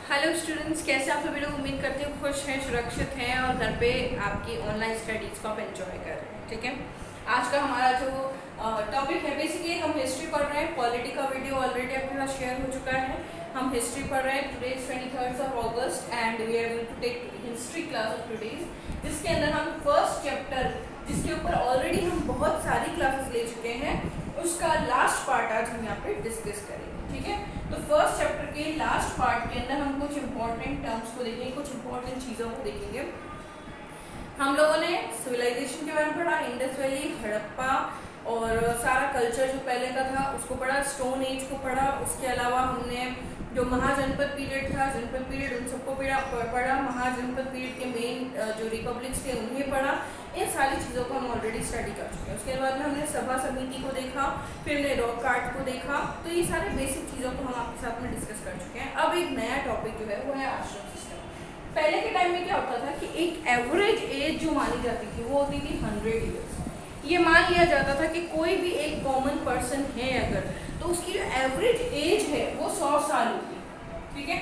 Hello students, कैसे आप सभी लोग? उम्मीद करते हैं खुश हैं, सुरक्षित हैं और घर पे आपकी ऑनलाइन स्टडीज़ को आप एंजॉय कर रहे हैं। ठीक है, आज का हमारा जो टॉपिक है, बेसिकली हम हिस्ट्री पढ़ रहे हैं। पॉलिटी का वीडियो ऑलरेडी आपके साथ शेयर हो चुका है। हम हिस्ट्री पढ़ रहे हैं। Today is 23rd August and we are going to take history class of today's, जिसके अंदर हम फर्स्ट चैप्टर, जिसके ऊपर ऑलरेडी हम बहुत सारी क्लासेस ले चुके हैं, उसका लास्ट पार्ट आज हम यहाँ पे डिस्कस करेंगे। ठीक है, तो फर्स्ट चैप्टर के लास्ट पार्ट के अंदर हम कुछ इंपॉर्टेंट टर्म्स को देखेंगे, कुछ इंपॉर्टेंट चीज़ों को देखेंगे। हम लोगों ने सिविलाइजेशन के बारे में पढ़ा, इंडस वैली, हड़प्पा और सारा कल्चर जो पहले का था उसको पढ़ा, स्टोन एज को पढ़ा। उसके अलावा हमने जो महाजनपद पीरियड था, जनपद पीरियड, उन सबको पढ़ा। महाजनपद पीरियड के मेन जो रिपब्लिक्स थे उन्हें पढ़ा। इन सारी चीज़ों को हम ऑलरेडी स्टडी कर चुके हैं। उसके बाद में हमने सभा समिति को देखा, फिर हमने रॉक कार्ट को देखा। तो ये सारे बेसिक चीज़ों को हम आपके साथ में डिस्कस कर चुके हैं। अब एक नया टॉपिक जो है वो है आश्रम सिस्टम। पहले के टाइम में क्या होता था कि एक एवरेज एज जो मानी जाती थी वो होती थी 100 ईयर्स। ये मान लिया जाता था कि कोई भी एक कॉमन पर्सन है अगर, तो उसकी जो एवरेज एज है वो 100 साल होगी। ठीक है,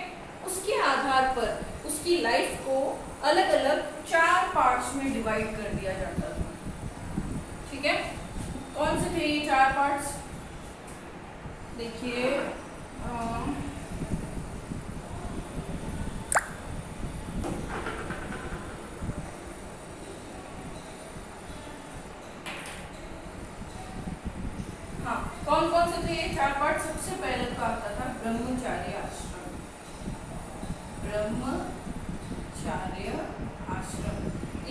उसके आधार पर उसकी लाइफ को अलग अलग 4 पार्ट्स में डिवाइड कर दिया जाता था। ठीक है, कौन से थे ये 4 पार्ट्स? देखिए, कौन कौन से थे ये 4 पार्ट? सबसे पहले तो आता था ब्रह्मचार्य आश्रम। ब्रह्मचार्य आश्रम,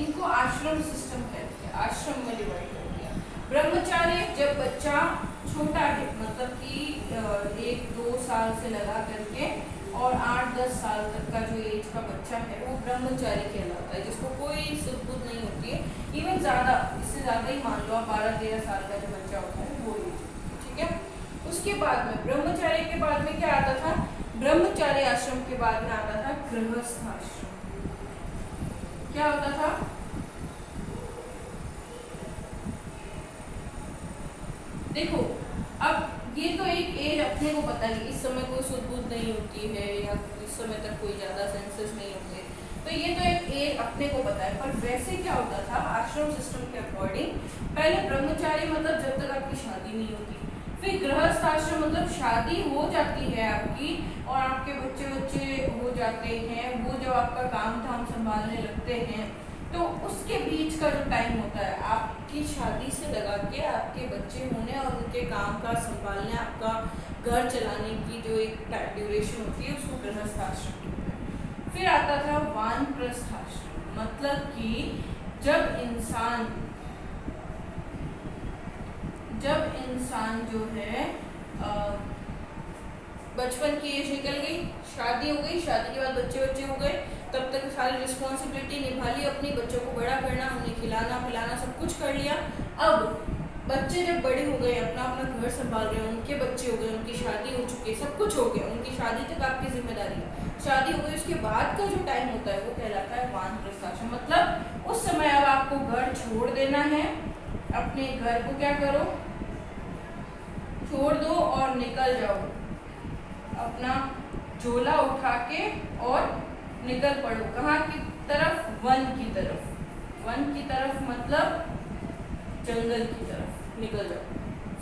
इनको आश्रम सिस्टम कहते हैं। आश्रम में डिवाइड कर दिया। ब्रह्मचार्य जब बच्चा छोटा है, मतलब कि 1-2 साल से लगा करके और 8-10 साल तक का जो एज का बच्चा है वो ब्रह्मचारी कहलाता है, जिसको कोई सुध बुध नहीं होती है। इवन ज़्यादा, इससे ज़्यादा ही मान लो, 12-13 साल का जो बच्चा होता है वो एज। ठीक है, उसके बाद में ब्रह्मचार्य के बाद में क्या आता था? ब्रह्मचार्य आश्रम के बाद में आता था गृहस्थ आश्रम। क्या होता था? देखो, अब ये तो एक एज अपने को पता है, इस समय कोई सुध बुध नहीं होती है या इस समय तक कोई ज्यादा सेंसस नहीं होते, तो ये तो एक एज अपने को पता है। पर वैसे क्या होता था आश्रम सिस्टम के अकॉर्डिंग? पहले ब्रह्मचारी मतलब जब तक आपकी शादी नहीं होती, फिर गृहस्थ आश्रम मतलब शादी हो जाती है आपकी और आपके बच्चे हो जाते हैं, वो जब आपका काम धाम संभालने लगते हैं, तो उसके बीच का जो टाइम होता है आपकी शादी से लगा के आपके बच्चे होने और उनके काम का संभालने, आपका घर चलाने की जो एक ड्यूरेशन होती है उसको गृहस्थ आश्रम कहते हैं। फिर आता था वानप्रस्थ आश्रम, मतलब कि जब इंसान जो है बचपन की एज निकल गई, शादी हो गई, शादी के बाद बच्चे हो गए, तब तक सारी रिस्पॉन्सिबिलिटी निभा ली, अपने बच्चों को बड़ा करना, उन्हें खिलाना पिलाना सब कुछ कर लिया। अब बच्चे जब बड़े हो गए, अपना घर संभाल रहे हैं, उनके बच्चे हो गए, उनकी शादी हो चुकी है, सब कुछ हो गया, उनकी शादी तक आपकी जिम्मेदारी है, शादी हो गई, उसके बाद का जो टाइम होता है वो कहलाता है वानप्रस्थ आश्रम। मतलब उस समय अब आपको घर छोड़ देना है, अपने घर को क्या करो, छोड़ दो और निकल जाओ, अपना झोला उठा के और निकल पड़ो। कहाँ की तरफ? वन की तरफ। वन की तरफ मतलब जंगल की तरफ निकल जाओ।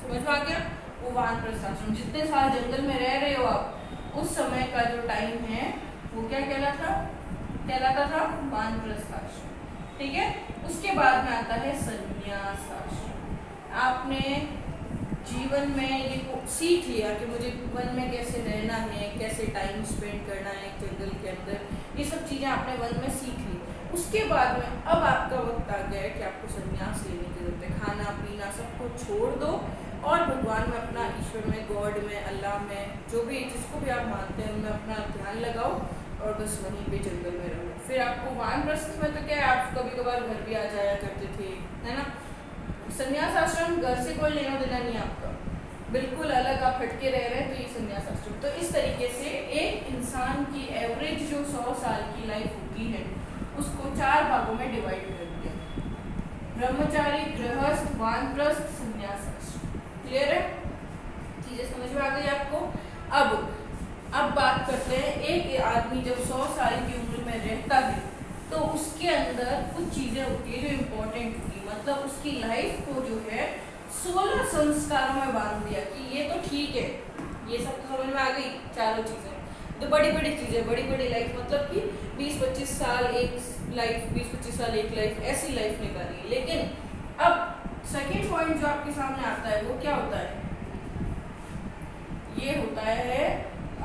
समझ में आ गया? वो वानप्रस्थ आश्रम। जितने साल जंगल में रह रहे हो आप, उस समय का जो टाइम है वो क्या कहलाता था वानप्रस्थ आश्रम। ठीक है, उसके बाद में आता है संन्यास आश्रम। आपने जीवन में ये सीख लिया कि मुझे वन में कैसे रहना है, कैसे टाइम स्पेंड करना है जंगल के अंदर, ये सब चीज़ें आपने वन में सीख ली। उसके बाद में अब आपका वक्त आ गया है कि आपको संन्यास लेने की जरूरत है। खाना पीना सबको छोड़ दो और भगवान में, अपना ईश्वर में, गॉड में, अल्लाह में, जो भी जिसको भी आप मानते हैं उनमें अपना ध्यान लगाओ और बस वहीं पे जंगल में रहो। फिर आपको वानप्रस्थ में तो क्या है, आप कभी कभार घर भी आ जाया करते थे, है ना। संन्यास आश्रम घर से कोई लेना देना नहीं आपका, बिल्कुल अलग आप हटके रह रहे हैं, तो ये संन्यास आश्रम। तो इस तरीके से एक इंसान की एवरेज जो 100 साल की लाइफ होती है उसको 4 भागों में डिवाइड कर दिया: ब्रह्मचारी, गृहस्थ, वानप्रस्थ, संन्यास आश्रम। क्लियर है? चीजें समझ में आ गई आपको? अब बात करते हैं, एक आदमी जब 100 साल की उम्र में रहता है तो उसके अंदर कुछ चीज़ें होती है जो इम्पोर्टेंट होती है, मतलब उसकी लाइफ को जो है 16 संस्कारों में बांध दिया कि ये तो ठीक है, ये सब तो समझ में आ गई चारों चीज़ें। तो बड़ी बड़ी चीज़ें, बड़ी बड़ी लाइफ, मतलब कि 20-25 साल एक लाइफ, 20-25 साल एक लाइफ, ऐसी लाइफ निकाली है। लेकिन अब सेकेंड पॉइंट जो आपके सामने आता है वो क्या होता है, ये होता है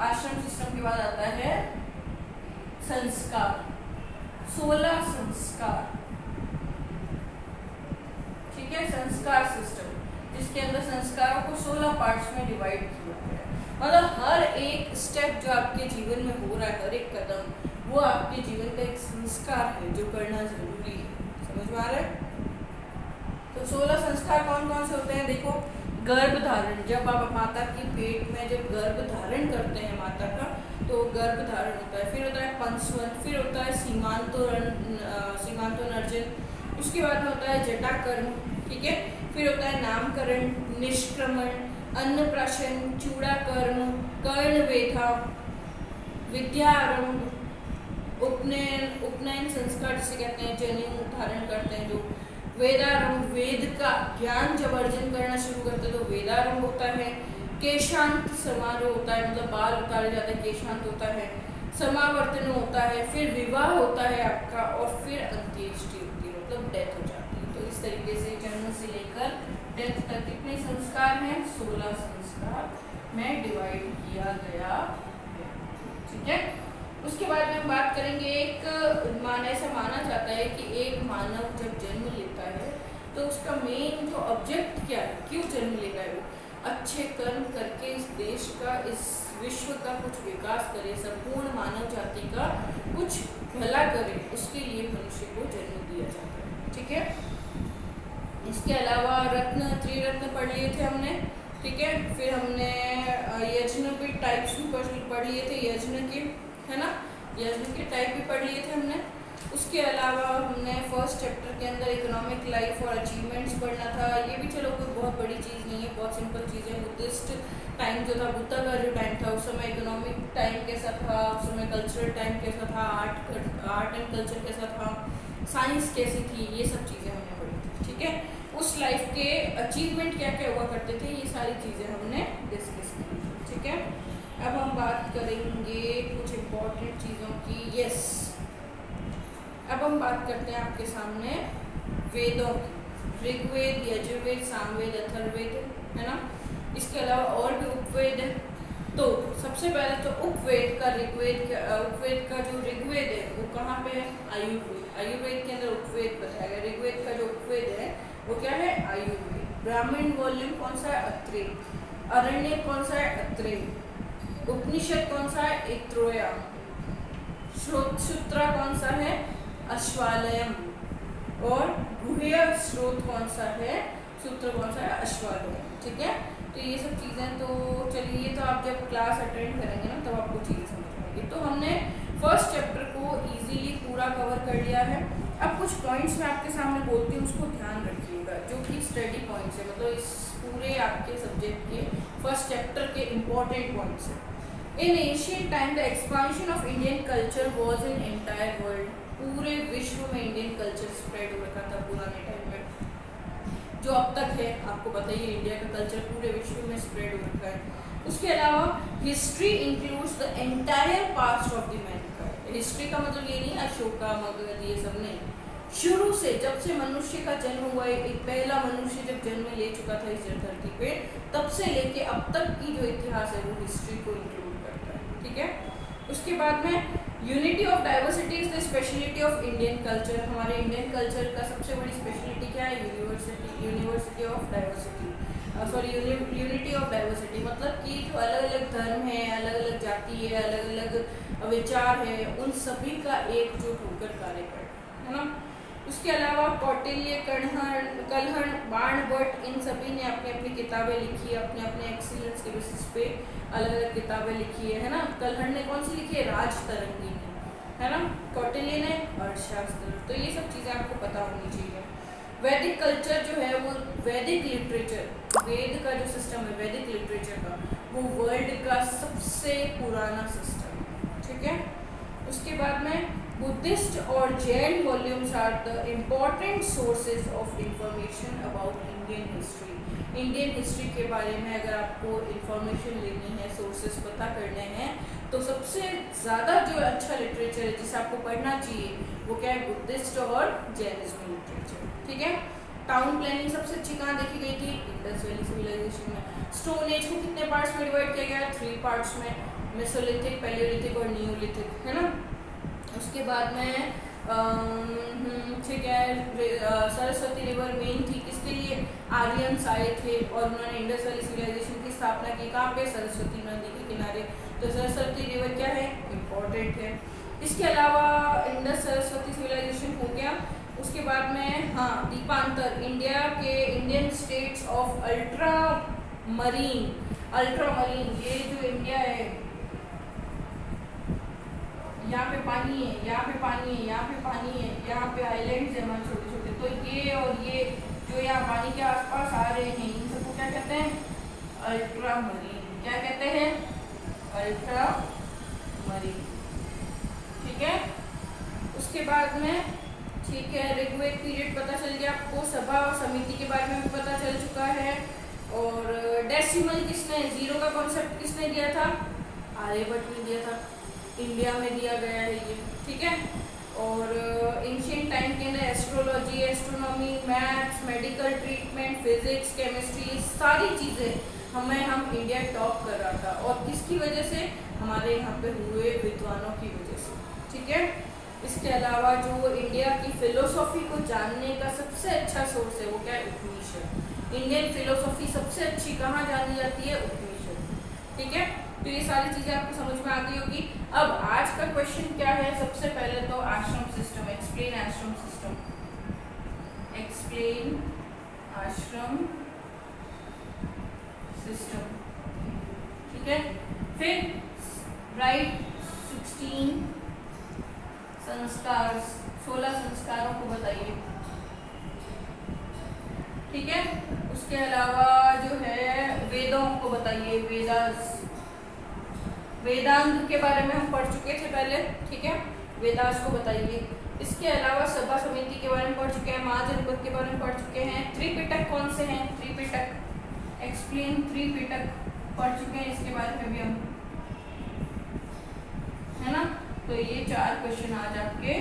आश्रम सिस्टम के बाद आता है संस्कार, 16 संस्कार, ठीक है, संस्कार सिस्टम, जिसके अंदर संस्कारों को 16 पार्ट्स में डिवाइड किया गया है। मतलब हर एक स्टेप जो आपके जीवन में हो रहा है, हर एक कदम, वो आपके जीवन का एक संस्कार है जो करना जरूरी है। समझ में आ रहा है? तो 16 संस्कार कौन कौन से होते हैं? देखो, गर्भ धारण, जब आप माता की पेट में जब गर्भ धारण करते हैं माता का, तो गर्भ धारण होता है। फिर होता है पंचवन, फिर होता है सीमांतोनर्जन, उसके बाद में होता है जटाकर्म, ठीक है, फिर होता है नामकरण, निष्क्रमण, अन्नप्राशन, चूड़ाकर्म, कर्णवेधा, विद्यारंभ, उपनयन संस्कार जिसे कहते हैं, जनेऊ धारण करते हैं जो, वेदारंभ, वेद का ज्ञान जब अर्जन करना शुरू करते हैं तो वेदारंभ होता है, केशांत समारोह होता है, मतलब बाल उतारे जाते हैं, केशांत होता है, समावर्तन होता है, फिर विवाह होता है आपका, और फिर अंत्येष्टि होती है, मतलब डेथ हो जाती है। तो इस तरीके से जन्म से लेकर डेथ तक कितने संस्कार हैं? 16 संस्कार में डिवाइड किया गया है, ठीक है। उसके बाद में हम बात करेंगे, एक ऐसा माना जाता है कि एक मानव जब जन्म लेता है तो उसका मेन जो ऑब्जेक्ट क्या है, क्यों जन्म लेता है, वो अच्छे कर्म करके इस देश का, इस विश्व का कुछ विकास करे, संपूर्ण मानव जाति का कुछ भला करे, उसके लिए मनुष्य को जन्म दिया जाता है, ठीक है। इसके अलावा रत्न, त्रिरत्न पढ़ लिए थे हमने, ठीक है। फिर हमने यज्ञ के टाइप्स भी पढ़ लिए थे, यज्ञ के, है ना, यज्ञ के टाइप भी पढ़ लिए थे हमने। उसके अलावा हमने फर्स्ट चैप्टर के अंदर इकोनॉमिक लाइफ और अचीवमेंट्स पढ़ना था। ये भी चलो कोई बहुत बड़ी चीज़ नहीं है, बहुत सिंपल चीज़ है। बुद्धिस्ट टाइम जो था, बुद्धा का जो टाइम था, उस समय इकोनॉमिक टाइम कैसा था, उस समय कल्चरल टाइम कैसा था, आर्ट एंड कल्चर कैसा था, साइंस कैसी थी, ये सब चीज़ें हमने पढ़ी थी, ठीक है। उस लाइफ के अचीवमेंट क्या क्या हुआ करते थे, ये सारी चीज़ें हमने डिस्कस की, ठीक है। अब हम बात करेंगे कुछ इम्पोर्टेंट चीज़ों की। यस, अब हम बात करते हैं आपके सामने वेदों की, ऋग्वेद, यजुर्वेद, सामवेद, अथर्ववेद, है ना। इसके अलावा और भी उपवेद है। तो सबसे पहले तो उपवेद का उपवेद का जो ऋग्वेद है वो कहाँ पे है? आयुर्वेद। आयुर्वेद के अंदर उपवेद बताया गया। ऋग्वेद का जो उपवेद है वो क्या है? आयुर्वेद। ब्राह्मण वॉल्यूम कौन सा है? अत्रेय। अरण्य कौन सा है? अत्रेय। उपनिषद कौन सा है? ऐत्रेय। सूत्र कौन सा है? अश्वालयम। और गुह्य स्रोत कौन सा है? सूत्र कौन सा है? अश्वालयम, ठीक है। तो ये सब चीज़ें, तो चलिए, तो आप जब क्लास अटेंड करेंगे ना तब आपको चीज़ें समझ आएंगी। तो हमने फर्स्ट चैप्टर को इजीली पूरा कवर कर लिया है। अब कुछ पॉइंट्स मैं आपके सामने बोलती हूँ, उसको ध्यान रखिएगा, जो कि स्टडी पॉइंट्स है, मतलब इस पूरे आपके सब्जेक्ट के फर्स्ट चैप्टर के इम्पॉर्टेंट पॉइंट्स हैं। In ancient time the expansion of Indian culture was in entire world. पूरे विश्व में इंडियन कल्चर स्प्रेड हो रखा था पुराने टाइम में, जो अब तक है। आपको बताइए, इंडिया का कल्चर पूरे विश्व में स्प्रेड हो रखा है। उसके अलावा history includes the entire past of the Mankind. History का मतलब ये नहीं अशोका, मगध, ये सब नहीं। शुरू से, जब से मनुष्य का जन्म हुआ, एक पहला मनुष्य जब जन्म ले चुका था इस धरती पे, तब से लेके अब तक की जो इतिहास है वो हिस्ट्री को इंक्लूड करता है, ठीक है। उसके बाद में unity of diversity is the speciality of Indian culture. हमारे इंडियन कल्चर का सबसे बड़ी स्पेशलिटी क्या है? University of diversity, sorry unity of diversity, मतलब कि जो अलग अलग धर्म है, अलग अलग जाति है, अलग अलग विचार है, उन सभी का एकजुट होकर कार्य करना, है ना। उसके अलावा कौटिल्य, कलहण, बाणभट्ट, इन सभी ने अपनी अपनी किताबें लिखी है, अपने अपने एक्सीलेंस के बेसिस पे अलग अलग किताबें लिखी है ना। कलहण ने कौन सी लिखी है? राजतरंगी ने, है ना। कौटिल्य ने अर्थशास्त्र। तो ये सब चीज़ें आपको पता होनी चाहिए। वैदिक कल्चर जो है वो, वैदिक लिटरेचर, वेद का जो सिस्टम है वैदिक लिटरेचर का, वो वर्ल्ड का सबसे पुराना सिस्टम है। ठीक है। उसके बाद में बुद्धिस्ट और Jain volumes are the important sources of information about Indian history. Indian history के बारे में अगर आपको इंफॉर्मेशन लेनी है, सोर्सेज पता करने हैं, तो सबसे ज़्यादा जो अच्छा लिटरेचर है जिसे आपको पढ़ना चाहिए वो क्या है, बुद्धिस्ट और जैनिज्म लिटरेचर, ठीक है। टाउन प्लानिंग सबसे अच्छी कहाँ देखी गई थी, इंडस वैली सिविलाइजेशन में। स्टोन एज को कितने पार्ट्स में डिवाइड किया गया, 3 पार्ट्स में, मेसोलिथिक, पैलियोलिथिक और नियोलिथिक, है ना। उसके बाद में ठीक है, सरस्वती रिवर मेन थी किसके लिए, आर्यंस आए थे और उन्होंने इंडस वैली सिविलाइजेशन की स्थापना की कहाँ पे, सरस्वती नदी के किनारे। तो सरस्वती रिवर क्या है, इम्पोर्टेंट है। इसके अलावा इंडस सरस्वती सिविलाइजेशन हो गया। उसके बाद में हाँ, दीपांतर, इंडिया के Indian states of ultra marine, ये जो इंडिया है, यहाँ पे पानी है, यहाँ पे पानी है, यहाँ पे पानी है, यहाँ पे आइलैंड्स है हमारे छोटे छोटे, तो ये और ये जो यहाँ पानी के आसपास आ रहे हैं इन सबको क्या कहते हैं, अल्ट्रा मरीन। क्या कहते हैं, अल्ट्रा मरीन, ठीक है। उसके बाद में ठीक है, ऋग्वेद पीरियड पता चल गया आपको, सभा और समिति के बारे में भी पता चल चुका है। और डेसिमल किसने, जीरो का कॉन्सेप्ट किसने दिया था, आर्यभट्ट ने दिया था, इंडिया में दिया गया है ये, ठीक है। और एंशिएंट टाइम के अंदर astrology, astronomy, maths, medical treatment, physics, chemistry, सारी चीज़ें हम इंडिया टॉप कर रहा था, और किसकी वजह से, हमारे यहाँ पे हुए विद्वानों की वजह से, ठीक है। इसके अलावा जो इंडिया की फिलोसॉफी को जानने का सबसे अच्छा सोर्स है वो क्या है, उपनिषद। इंडियन फिलोसॉफी सबसे अच्छी कहाँ जानी जाती है, उपनिषद, ठीक है। तो ये सारी चीज़ें आपको समझ में आ गई होगी। अब आज का क्वेश्चन क्या है, सबसे पहले तो आश्रम सिस्टम, एक्सप्लेन आश्रम सिस्टम, एक्सप्लेन आश्रम सिस्टम, ठीक है। फिर राइट 16 संस्कार, 16 संस्कारों को बताइए, ठीक है। उसके अलावा जो है वेदों को बताइए, वेदांत के बारे में हम पढ़ चुके थे पहले, ठीक है, वेदास को बताइए। इसके अलावा सभा समिति के बारे में पढ़ चुके हैं, महाजनपद के बारे में पढ़ चुके हैं। त्रिपिटक कौन से हैं, त्रिपिटक, एक्सप्लेन त्रिपिटक पढ़ चुके हैं, इसके बारे में भी हम, है ना। तो ये 4 क्वेश्चन आज आपके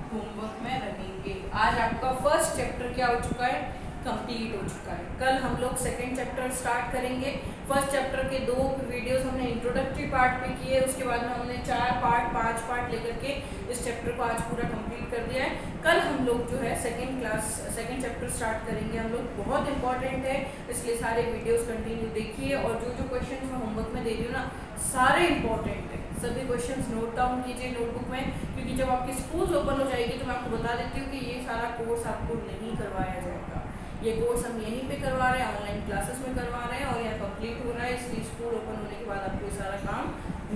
होमवर्क में रहेंगे। आज आपका फर्स्ट चैप्टर क्या हो चुका है, कंप्लीट हो चुका है। कल हम लोग सेकंड चैप्टर स्टार्ट करेंगे। फर्स्ट चैप्टर के 2 वीडियोस हमने इंट्रोडक्टरी पार्ट पे किए, उसके बाद में हमने 4 पार्ट 5 पार्ट लेकर के इस चैप्टर को आज पूरा कंप्लीट कर दिया है। कल हम लोग जो है सेकंड चैप्टर स्टार्ट करेंगे हम लोग, बहुत इंपॉर्टेंट है, इसलिए सारे वीडियोस कंटिन्यू देखिए। और जो जो क्वेश्चन मैं होमवर्क में दे रही हूँ ना, सारे इंपॉर्टेंट है, सभी क्वेश्चंस नोट डाउन कीजिए नोटबुक में, क्योंकि जब आपकी स्कूल ओपन हो जाएगी तो मैं आपको बता देती हूँ कि ये सारा कोर्स आपको नहीं करवाया जाएगा। ये कोर्स हम यहीं पे करवा रहे हैं, ऑनलाइन क्लासेस में करवा रहे हैं, और यह कंप्लीट हो रहा है, इसलिए स्कूल ओपन होने के बाद आपको ये सारा काम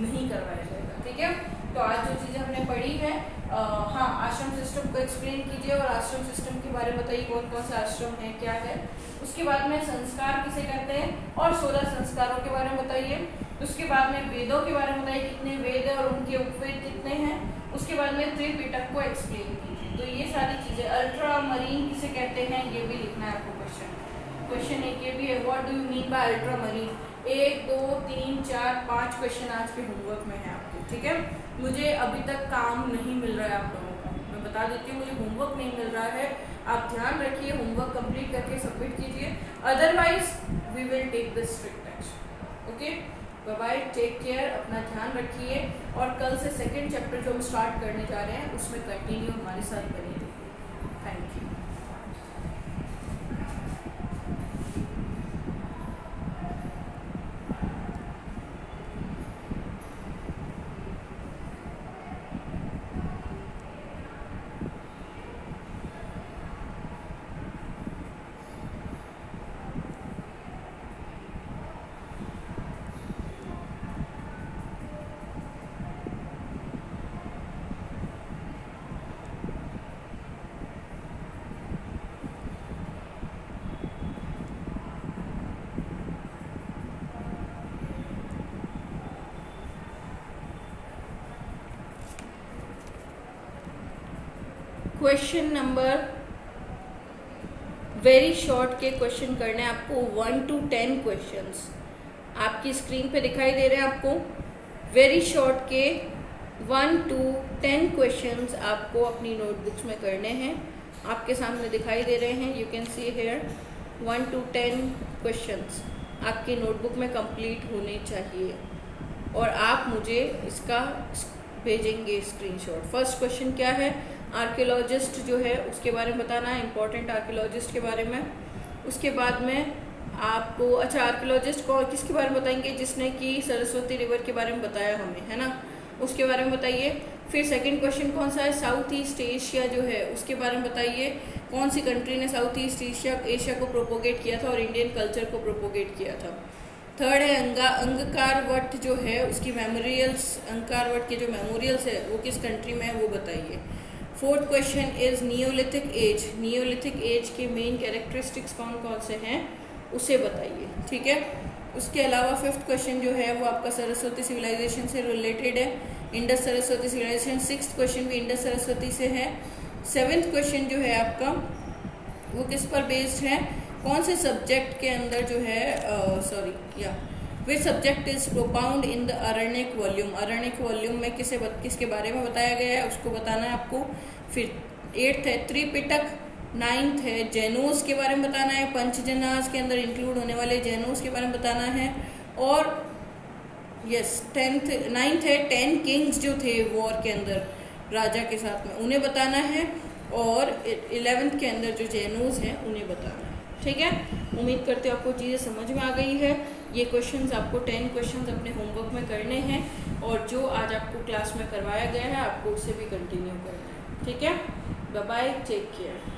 नहीं करवाया जाएगा, ठीक है। तो आज जो चीज़ें हमने पढ़ी है, हाँ, आश्रम सिस्टम को एक्सप्लेन कीजिए और आश्रम सिस्टम के बारे में बताइए, कौन कौन से आश्रम है, क्या है। उसके बाद में संस्कार किसे कहते हैं और 16 संस्कारों के बारे में बताइए। उसके बाद में वेदों के बारे में बताइए, कितने वेद है और उनके उपवेद कितने हैं। उसके बाद में त्रिपिटक को एक्सप्लेन कीजिए। तो ये सारी चीज़ें, अल्ट्रा मरीन किसे कहते हैं ये भी लिखना है आपको। क्वेश्चन एक ये भी है, what do you mean by ultra marine. 1 2 3 4 5 question आज के होमवर्क में है आपके, ठीक है। मुझे अभी तक काम नहीं मिल रहा है आप लोगों का, मैं बता देती हूँ, मुझे होमवर्क नहीं मिल रहा है। आप ध्यान रखिए, होमवर्क कंप्लीट करके सबमिट कीजिए, otherwise we will take the strict action. Okay, bye bye, take care, अपना ध्यान रखिए। और कल से सेकेंड चैप्टर जो हम स्टार्ट करने जा रहे हैं उसमें कंटिन्यू हमारे साथ बने रहिए। Thank you. Question number very short के क्वेश्चन करने हैं आपको, 1 to 10 क्वेश्चंस आपकी स्क्रीन पे दिखाई दे रहे हैं आपको। वेरी शॉर्ट के 1 to 10 क्वेश्चंस आपको अपनी नोटबुक्स में करने हैं, आपके सामने दिखाई दे रहे हैं। You can see here 1 to 10 questions आपकी नोटबुक में कंप्लीट होने चाहिए और आप मुझे इसका भेजेंगे स्क्रीनशॉट। फर्स्ट क्वेश्चन क्या है, आर्कियोलॉजिस्ट जो है उसके बारे में बताना है, इंपॉर्टेंट आर्कियोलॉजिस्ट के बारे में। उसके बाद में आपको अच्छा आर्कियोलॉजिस्ट को किसके बारे में बताएंगे, जिसने कि सरस्वती रिवर के बारे में बताया हमें, है ना, उसके बारे में बताइए। फिर सेकंड क्वेश्चन कौन सा है, साउथ ईस्ट एशिया जो है उसके बारे में बताइए, कौन सी कंट्री ने साउथ ईस्ट एशिया को प्रोपोगेट किया था और इंडियन कल्चर को प्रोपोगेट किया था। थर्ड है अंगकार वट जो है उसकी मेमोरियल्स, अंगकार वट के जो मेमोरियल्स है वो किस कंट्री में है वो बताइए। Fourth question is Neolithic age, Neolithic age के मेन कैरेक्टरिस्टिक्स कौन कौन से हैं उसे बताइए, ठीक है। उसके अलावा फिफ्थ क्वेश्चन जो है वो आपका सरस्वती सिविलाइजेशन से रिलेटेड है, Indus Saraswati civilization. Sixth question भी इंडस सरस्वती से है। सेवेंथ क्वेश्चन जो है आपका वो किस पर बेस्ड है, कौन से सब्जेक्ट के अंदर जो है which subject is प्रोपाउंड in the Aranyak volume, Aranyak volume में किसके बारे में बताया गया है उसको बताना है आपको। फिर 8th है त्रिपिटक, 9th है जैनोस के बारे में बताना है, पंचजनास के अंदर इंक्लूड होने वाले जैनोस के बारे में बताना है। और 9th है 10 किंग्स जो थे वॉर के अंदर राजा के साथ में उन्हें बताना है, और 11th के अंदर जो जैनोस हैं उन्हें बताना है, ठीक है। उम्मीद करते हो आपको चीज़ें समझ में आ गई है। ये क्वेश्चंस आपको 10 क्वेश्चंस अपने होमवर्क में करने हैं और जो आज आपको क्लास में करवाया गया है आपको उससे भी कंटिन्यू करना है, ठीक है। Bye bye, take care.